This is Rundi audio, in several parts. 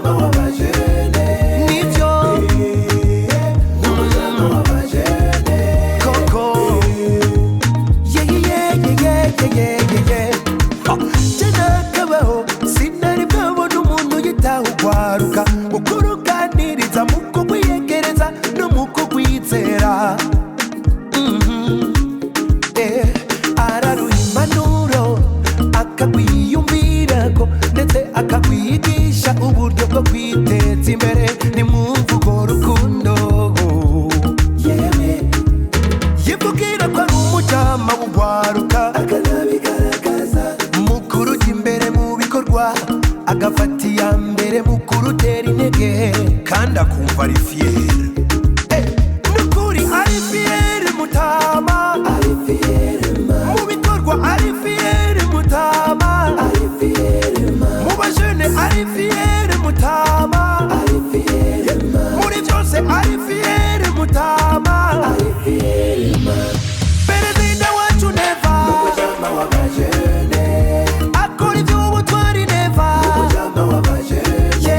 n'umujama w'abajene nivyo n'umujama w'abajene koko jena kabaho sinari bwabona umuntu yitaho kwaruka ukuruganiriza mu kugwiyegereza no mu kugwizera araruha impanuro akagwiyumvirako ndetse akagwigisha uburyo bwo kwiteza imbere nimwumva urwo rukundo yewe yivugira ko ari umujama w'ugwaruka akanabigaragaza mu kuruja imbere mu bikorwa agafata iya mbere mu kurutera intege kandi akumva ari fiere nukuri ari fiere mutama ari fiere mu bikorwa ari fiere mutama ari fiere mu bajene ari fiere mutama ari fiere muri byose ari fiere mutama ari fiere perezida wacu neva n'umujama w'abajene akora iby'ubutwari neva n'umujama w'abajene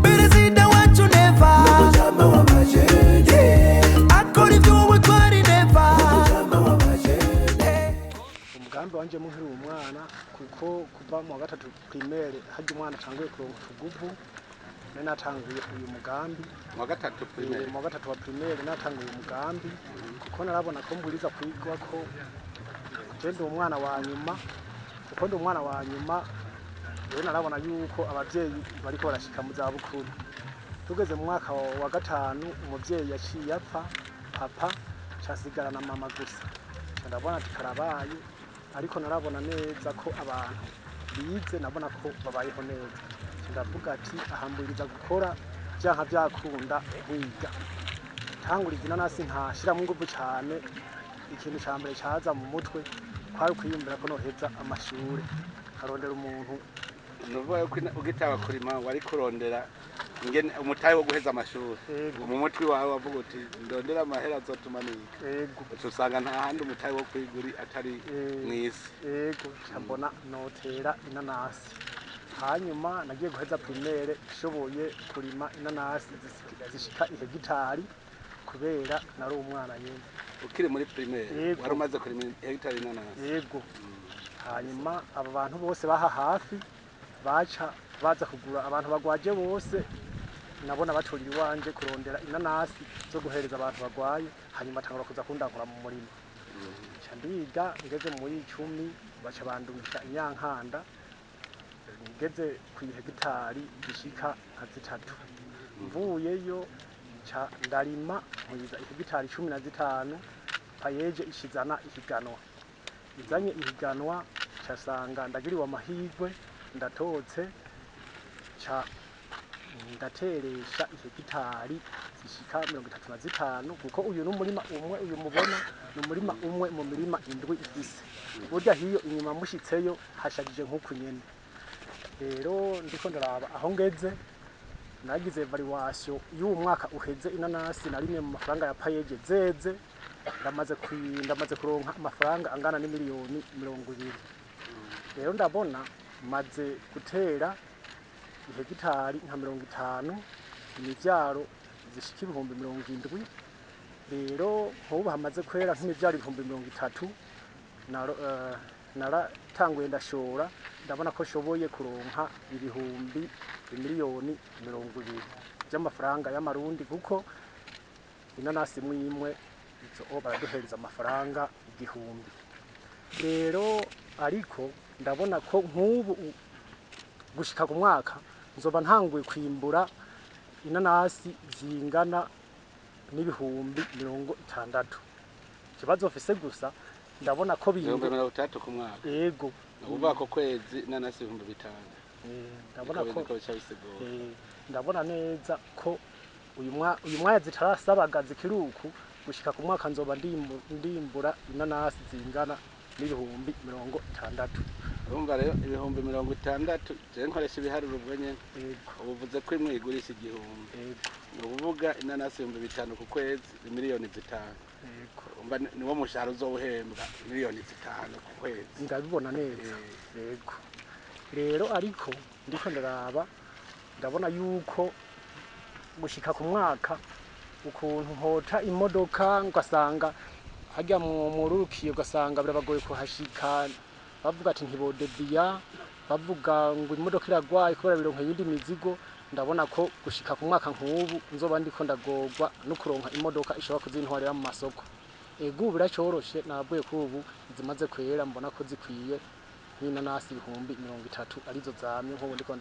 perezida wacu neva n'umujama w'abajene akora iby'ubutwari neva n'umujama w'abajene umugambi wanje muhiri umwana kuko kuva mu wa gatatu primaire hajya umwana atanguye kuronka utuguvu nari natanguye uyu mugambi mu wa gatatu primaire mu wa gatatu wa primaire natanguye umugambi kuko narabona ko mburiza kwigwa ko ndi umwana wa nyuma kuko ndi umwana wa nyuma rero narabona yuko abavyeyi bariko barashika mu za bukuru tugeze mu mwaka wa gatanu umuvyeyi yaciye apfa papa casigara na mama gusa ndabona tukarabaye ariko narabona neza ko abantu bize nabona ko babayeho neza ndavuga ati ahamburiza gukora byanka byakunda wiga tanguriza inanasi nkashira mu nguvu cyane ikintu cya mbere cyaza mu mutwe kwari kwiyumvira ko noheza amashuri arondera umuntu nuvuga ko ugitaba kurima wari kurondera ingene umutayi wo guheza amashuri mu mutwe wawe wavuga uti ndondera amahera azotuma niga yego usanga nta handi umutayi wo kwiguri atari mwisi yego cyambona notera inanasi hanyuma nagiye guheza primaire shoboye kurima inanasi zishika ihegitari kubera nari umwana nyine ukiri muri primaire wari umaze kurima hegitari inanasi yego hanyuma aba bantu bose baha hafi baca baza kugura abantu bagwaje bose nabona baturira iwanje kurondera inanasi zo guhereza abantu bagwaye hanyuma tangura kuza kundankura mu murima ndiga ngeze muri 10 baca bandungisha inyankanda ngeze ku hegitari gishika nka zitatu mvuyeyo ca ndarima muyiza hegitari 15 payeje ishizana ihiganwa izanye ihiganwa casanga ndagiriwe amahirwe ndatotse ca ndateresha ihegitari zishika 35 kuko uyu n'umurima umwe uyu mubona n'umurima umwe mu mirima indwi ifise burya hiyo inyuma mushitseyo hashagije nkuko nyene rero ndiko ndaraba aho ngeze nagize evaluation y'uwo mwaka uheze inanasi narimye mu mafaranga ya payeje zeze ndamaze kuronka amafaranga angana n'imiliyoni 20 rero ndabona maze gutera ihegitari nka 50 imivyaro zishika ibihumbi 70 rero nkubu hamaze kwera nk'imivyaro ibihumbi 30 naratanguye ndashora ndabona ko shoboye kuronka ibihumbi miliyoni 20 by'amafaranga y'amarundi kuko inanasi mwimwe izo baraduhereza amafaranga 1000 rero ariko ndabona ko nkubu gushika ku mwaka nzoba ntanguye kwimbura inanasi zingana n'ibihumbi 60 kibazo ofise gusa ndabona ko bindi 30 ku mwaka yego uvuga ko kwezi inanasi 5000 ndabona neza ko uyu mwaka zitarasabaga zikiruku gushika ku mwaka nzoba ndimbura inanasi zingana n'ibihumbi 60 urumva rero ibihumbi 60 je nkoresha ibiharuro ubwo nyene ubuvuze ko imwe igurisha igihumbi ubuvuga inanasi 5000 ku kwezi miliyoni 5 umva niwo mushahara uzohembwa miliyoni 5 ku kwezi ndabibona neza yego rero ariko ndiko ndaraba ndabona yuko gushika ku mwaka ukuntu hota imodoka ugasanga hajya mu rukiye ugasanga birabagoye kuhashika bavuga ati ntibodebiya bavuga ngo imodoka iragwaye kubera bironka yindi mizigo ndabona ko gushika ku mwaka nk'ubu nzoba ndiko ndagorwa no kuronka imodoka ishobora kuzintwarira mu masoko ego biracoroshe navuye ko ubu zimaze kwera mbona ko zikwiye nk'inanasi 30 arizo zamye nk'ubu ndiko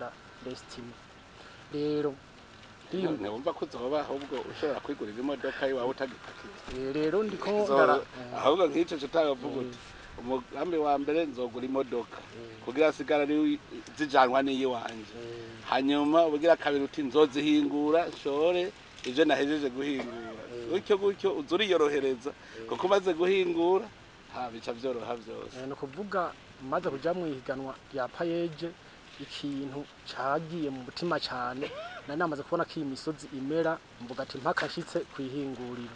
ndestime rero wumva ko uzoba ahubwo ushobora kwigurira imodoka iwawe utagipakije rero ndiko ahubwo nk'icyo tutavuga uti umugambi wa mbere nzogura imodoka kugira sigara ari zijanwa n'iyi wanje hanyuma ubugira kabiri uti nzozihingura nshore ivyo nahejeje guhingura gutyo uzuriyorohereza kuko maze guhingura bica vyoroha vyose no kuvuga maze kuja mu ihiganwa rya payeje ikintu cagiye mu mutima cyane namaze kubona ko iyi misozi imera mvuga ati mpaka nshitse kwihingurira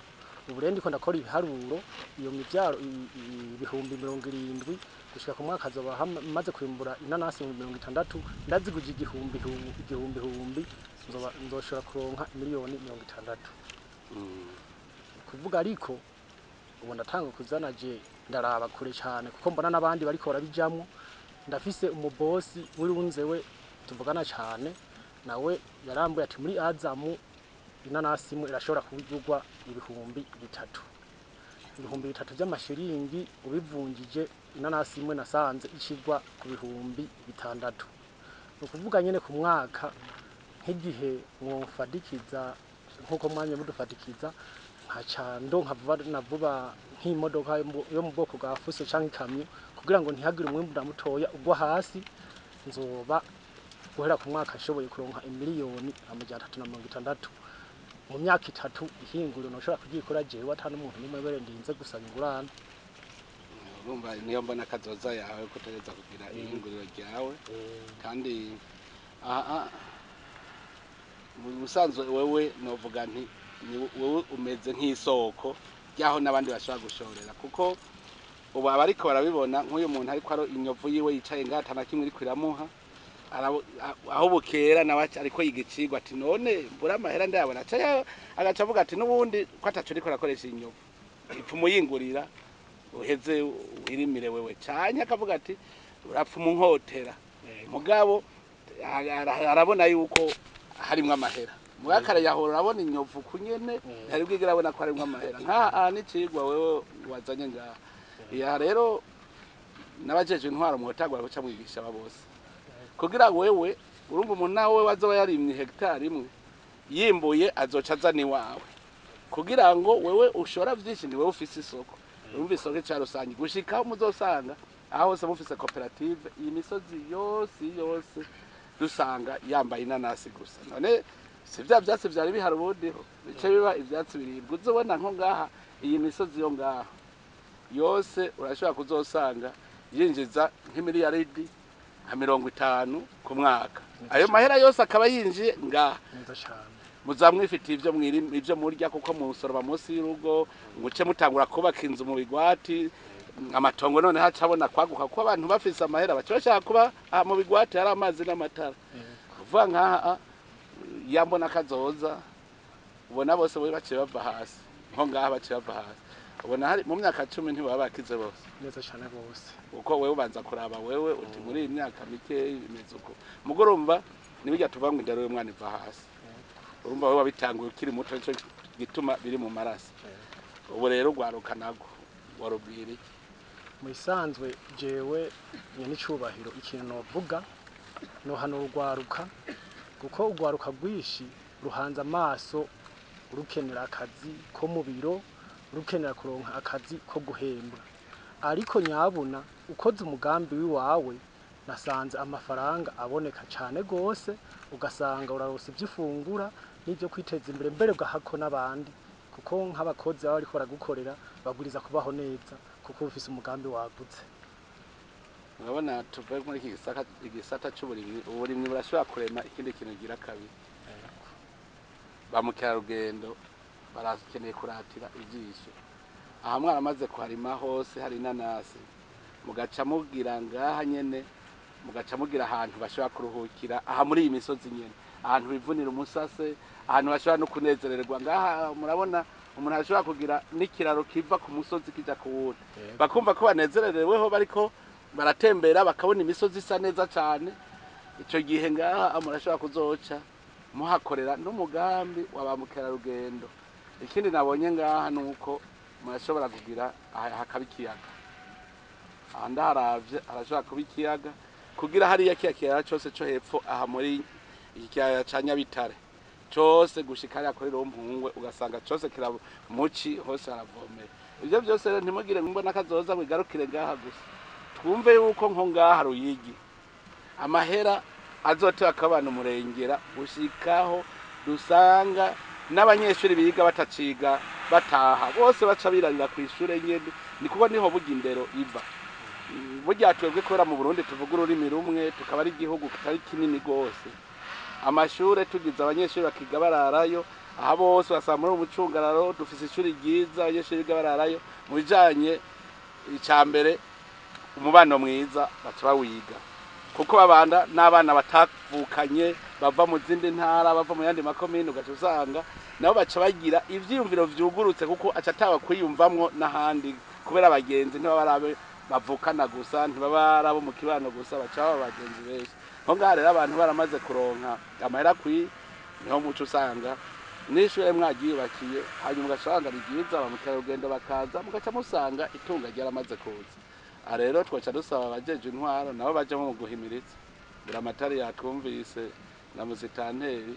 ubu rero ndiko ndakora ibiharuro iyo mivyaro ibihumbi 70 gushika ku mwaka azoba maze kwimbura inanasi 60 ndaziguje igihumbi nzoshobora kuronka miliyoni 60 kuvuga ariko ubu ndatanga kuzana je ndaraba kure cyane kuko mbona nabandi bariko barabijamwo ndafise umubosi wirunzewe tuvugana cyane nawe yarambuye ati muri azamu inanasi imwe irashobora kugurwa ibihumbi 3 by'amashiringi ubivunjije inanasi imwe nasanze ikigwa ku bihumbi 6 ukuvuga nyene ku mwaka nk'igihe mwofadikiza nkuko mwanye mudufadikiza nkacando navuba nk'imodoka yo mu bwoko bwa fuso canke ikamyo kugira ngo ntihagire umwimbu ndamutoya ugwa hasi nzoba guhera ku mwaka ashoboye kuronka miliyoni 360 mu myaka 3 ihinguriro noshobora kugikora jewe atanu umuntu nimwe bere ndinze gusaba ingurane urumva niyo mbona kazoza yawe kutereza kugira ihinguriro ryawe kandi mu musanzwe wewe novuga nti wewe umeze nk'isoko ryaho nabandi bashobora gushorera kuko ubu abariko barabibona nk'uyu muntu ariko aro inyovu yiwe yicaye ngata na kimwe iri kwiramuha aho bukera nawe ariko yigicigwa ati none mbura amahera ndayabona agaca avuga ati nubundi ko atacu ariko arakoresha inyovu ipfumu yingurira uheze wirimire wewe cyane akavuga ati urapfumu nkotera mugabo arabona yuko harimwe amahera mwakara yahora urabona inyovu kunyene ntari bwigira abona ko harimwe amahera nka n'icigwa wewe wazanye ngaha ya rero nabajeje intwaro mu hotagwa guca mwigisha babose kugira wewe urumva umuntu nawe wazoba yarimye hectare imwe yimbuye azoca azani wawe kugira ngo wewe ushora vyinshi ni wewe ufise isoko urumva isoko cyarusanga gushika muzosanga aho hose mufise cooperative iyi misozi yose dusanga yambaye inanasi gusa none sivya byatsi byari bihari ubudiho bice biba ivyatsi biribwa uzobona nko ngaha iyi misozi yo ngaha yose urashobora kuzosanga yinjiza nk'imiliyaridi nka 50 ku mwaka ayo mahera yose akaba yinjiye ngaha muzamwifitiye ivyo murya kuko musoroma munsi y'urugo nguce mutangura kubaka inzu mu bigwati amatongo none hacabona kwaguka ko abantu bafise amahera bashaka kuba mu bigwati hari amazi n'amatara uvuga nkaha yambona kazoza ubona bose baciye bava hasi nko ngaha baciye bava hasi ubona hari mu myaka 10 ntibaba bakize bose neza cyane bose uko wewe ubanza kuraba wewe uti muri iyi myaka mike bimeze uko mugorumva nibijya tuvangu indero y'umwana iva hasi urumva wewe wabitanguye ukiri muto cyo gituma biri mu maraso ubu rero gwaruka nago warubwire mu isanzwe jewe nyene icubahiro ikintu novuga no hano urwaruka kuko urwaruka rwishi ruhanze amaso urukenera akazi ko mu biro urukenera kuronka akazi ko guhembwa ariko nyabuna ukoze umugambi wiwawe nasanze amafaranga aboneka cyane gose ugasanga urarose ibyifungura n'ibyo kwiteza imbere mbere gahako nabandi kuko nk'abakozi bari kora gukorera baguriza kubaho neza kuko ufise umugambi wagutse urabona tuvuye muri iki gisata cy'uburimyi burashobora kurema ikindi kintu gira kabiri bamukerarugendo barakeneye kuratira ijisho aha mwaramaze kuharima hose hari inanasi mugaca mugira ngaha nyene mugaca mugira ahantu bashobora kuruhukira aha muri iyi misozi nyene ahantu bivunira umusase, ahantu bashobora no kunezererwa. Ngaha murabona umuntu ashobora kugira n'ikiraro kiva ku musozi kija ku wundi, bakumva ko banezerereweho bariko baratembera bakabona imisozi isa neza cyane. Ico gihe ngaha murashobora kuzoca muhakorera n'umugambi wa ba mukerarugendo. Ikindi nabonye ngaha nuko murashobora kugira hakaba ikiyaga, aha ndaharavye arashobora kuba ikiyaga kugira hariya kiya kiyaya cose co hepfo aha muri iki kiyaya ca Nyabitare cose gushika hariya kuri Rompungwe ugasanga cose kira muci hose haravomera. Ivyo vyose rero ntimugire mbona kazoza bigarukire ngaha gusa, twumve yuko nko ngaha Ruyigi amahera azotera akabana umurengera gushikaho dusanga n'abanyeshuri biga bataciga bataha bose baca birarira ku ishure nyene. Ni kuko niho buga indero iva. Burya twebwe kubera mu Burundi tuvuga ururimi rumwe, tukaba ari igihugu kitari kinini gose, amashure tugize abanyeshuri bakiga bararayo, aha bose basanga muri umucungararo dufise ishuri ryiza abanyeshuri biga bararayo. Mu bijanye icambere umubano mwiza baca bawiga, kuko babanda n'abana batavukanye bava mu zindi ntara bava mu yandi makomine, ugaca usanga nabo baca bagira ivyiyumviro vyugurutse kuko aca atawa kwiyumvamwo n'ahandi, kubera abagenzi ntibabarabe bavukana gusa, ntibabara bo mu kibano gusa, baca baba abagenzi benshi. Nko ngaha rero abantu baramaze kuronka amahera kwi, niho muco usanga n'ishure mwagiyubakiye, hanyuma ugasanga ari ryiza, ba mukerarugendo bakaza mugaca musanga itunga ryaramaze kuza. Aha rero twaca dusaba abajeje intwaro nabo bajamwo mu guhimiriza. Buramatari yatwumvise na musitanteri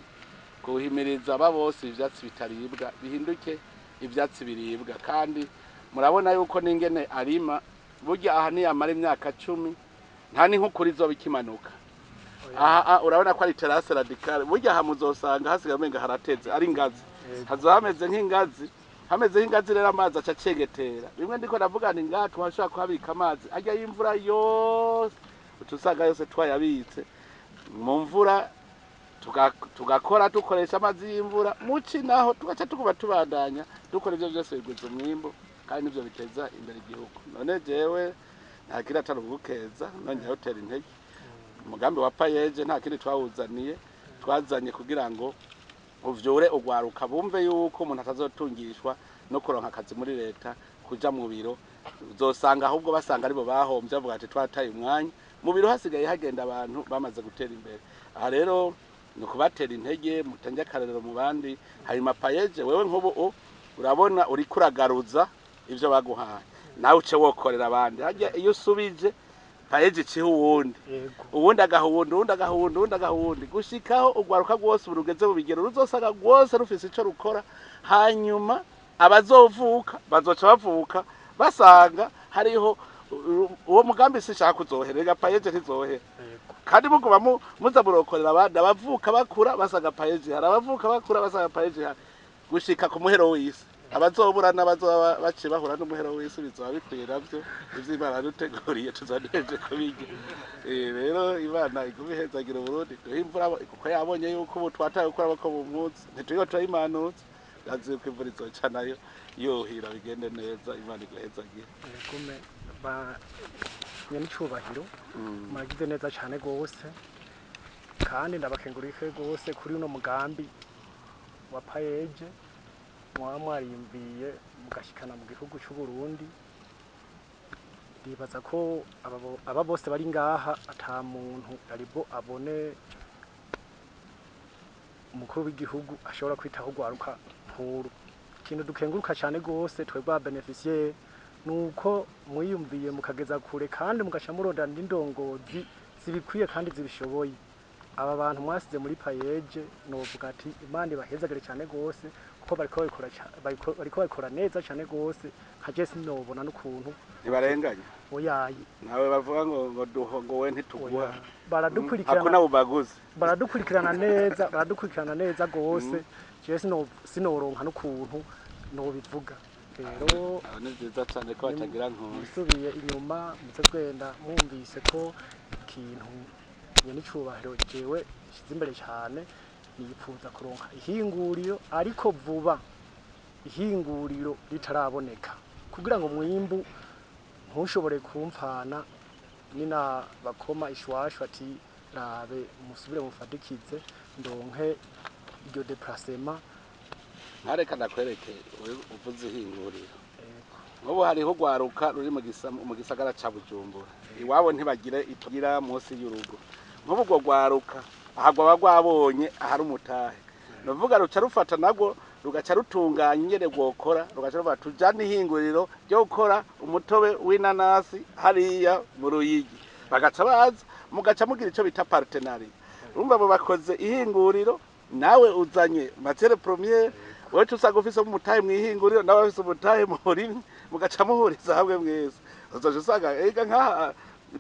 guhimiriza aba bose ivyatsi bitaribwa bihinduke ivyatsi biribwa. Kandi murabona yuko n'ingene arima, burya aha niyamara imyaka 10 nta n'inkukura izoba ikimanuka. Aha urabona ko ari terrasse radicale, burya aha muzosanga hasigaye menga harateze ari ingazi, hazo hameze nk'ingazi, hameze nk'ingazi rero amazi aca cengetera. Bimwe ndiko ndavuga ni ngaha twashaka kuhabika amazi ajya y'imvura yose, utusanga yose twayabitse mu mvura, tugakora dukoresha amazi y'imvura, muci naho tugaca tukuba tubandanya dukora ivyo byose biguze umwimbo, kandi nivyo biteza imbere igihugu. None jewe nta kindi atari ugukeza, nongeye hoteli intege. Umugambi wa payeje nta kindi twazanye kugira ngo uvyure ugwaruka bumve yuko umuntu atazotungishwa no kuronka akazi muri leta kuja mu biro. Uzosanga ahubwo basanga aribo bahomvye bavuga ati twataye umwanya mu biro, hasigaye hagenda abantu bamaze gutera imbere. Aha rero ni kubatera intege, mutange akarerero mu bandi. Hanyuma payeje wewe nk'ubu urabona uri kuragaruza ivyo baguhaye, nawe uce wokorera abandi. Hajya iyo usubije payeje ciho uwundi agahundi gushikaho ugwaruka rwose urugeze mu bigero ruzosanga rwose rufise ico rukora. Hanyuma abazovuka bazoca bavuka basanga hariho uwo mugambi sishaka kuzoherera payeje ntizohera. Kandi mukuba muza murokorera abandi abavuka bakura basanga payeje hari, abavuka bakura basanga payeje hari, gushika ku muhero w'isi. Abazobura n'abazoba baci bahura n'umuhero w'isi bizoba bikwiye navyo ivy'Imana duteguriye tuzaneje kubirya. Rero Imana igubihezagira Burundi duhe imvura kuko yabonye yuko ubu twataye gukora bako mu munsi ntituriho turayimanutse, yazi ko imvura izoca nayo yohira bigende neza. Imana iguhezagira. Kume ba nyenicubahiro muragize neza cyane gose, kandi ndabakengurike gose kuri uno mugambi wa payeje mwarimbiye mugashikana mu gihugu cy'u Burundi. Ndibaza ko aba bose bari ngaha ata muntu aribo abone umukuru w'igihugu ashobora kwitaho gwaruka nkuru. Ikintu dukenguruka cyane gose twebwe ba beneficiaire nuko mwiyumviye mukageza kure, kandi mugasha murondana n'indongozi zibikwiye kandi zibishoboye. Aba bantu mwasize muri payeje novuga ati Imana ibahezagire cyane gose, kuko bariko bakora neza cyane gose. Nka je sinobona n'ukuntu ntibarenganya oyayi nawe bavuga ngo duhongowe ntituguha, baradukurikirana hakuna ubaguzi, baradukurikirana neza gose. Je sinoronka n'ukuntu nobivuga. Rero ni byiza cyane ko batagira nkuzi. Subiye inyuma muze twenda mwumvise ko ikintu nyenicubahiro jewe shize imbere cyane niyipfuza kuronka ihinguriro, ariko vuba ihinguriro ritaraboneka, kugira ngo mwimbu ntushobore kumfana nina bakoma ishwashwa ati rabe musubire mufadikize ndonke iryo déplacement. ntareka ndakwereke uvuze ihinguriro nk'ubu hariho rwaruka ruri mu gisagara ca Bujumbura iwabo ntibagire itugira munsi y'urugo nk'ubu rwo rwaruka ahagwa bagwabonye ahari umutahe novuga ruca rufata nago rugaca rutunganya ingene rwokora rugaca ruvuga tujane ihinguriro ryo gukora umutobe w'inanasi hariya mu Ruyigi bagaca baza mugaca mugira ico bita partenariat urumva abo bakoze ihinguriro nawe uzanye matière première wowe usanga ufise umutahe mwihinguriro nawe ufise umutahe muri mugaca muhuriza hamwe mwese uzoje usanga ega nka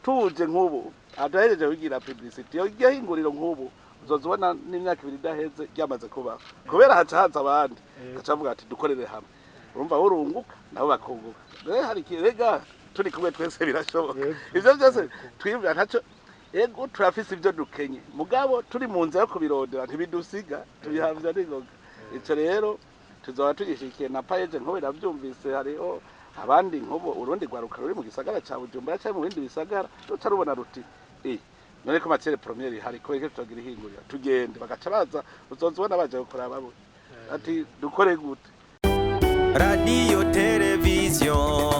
tuje nk'ubu adahereje wigira publicity yo hinguriro nk'ubu uzozubona n'imyaka 2 idaheze ryamaze kuba kubera hacaza abandi gacavuga ati dukorere hamwe urumva urunguka nabo bakunguka hari kirega turi kumwe twese birashoboka ivyo byose twibya ntaco ego turafise ivyo dukenye mugabo turi mu nzira yo kubirondera ntibidusiga tubihavya n'ingoga ico rero tuzoba tugishikiye na paeje nko biravyumvise hariho abandi nkobo urundi rwaruka ruri mu gisagara ca Bujumbura cyangwa mu bindi bisagara ruca rubona ruti none ko matière première hari ko eke tugira ihingurira tugende bagaca baza uzozubona baje gukora babo ati dukore gute radio television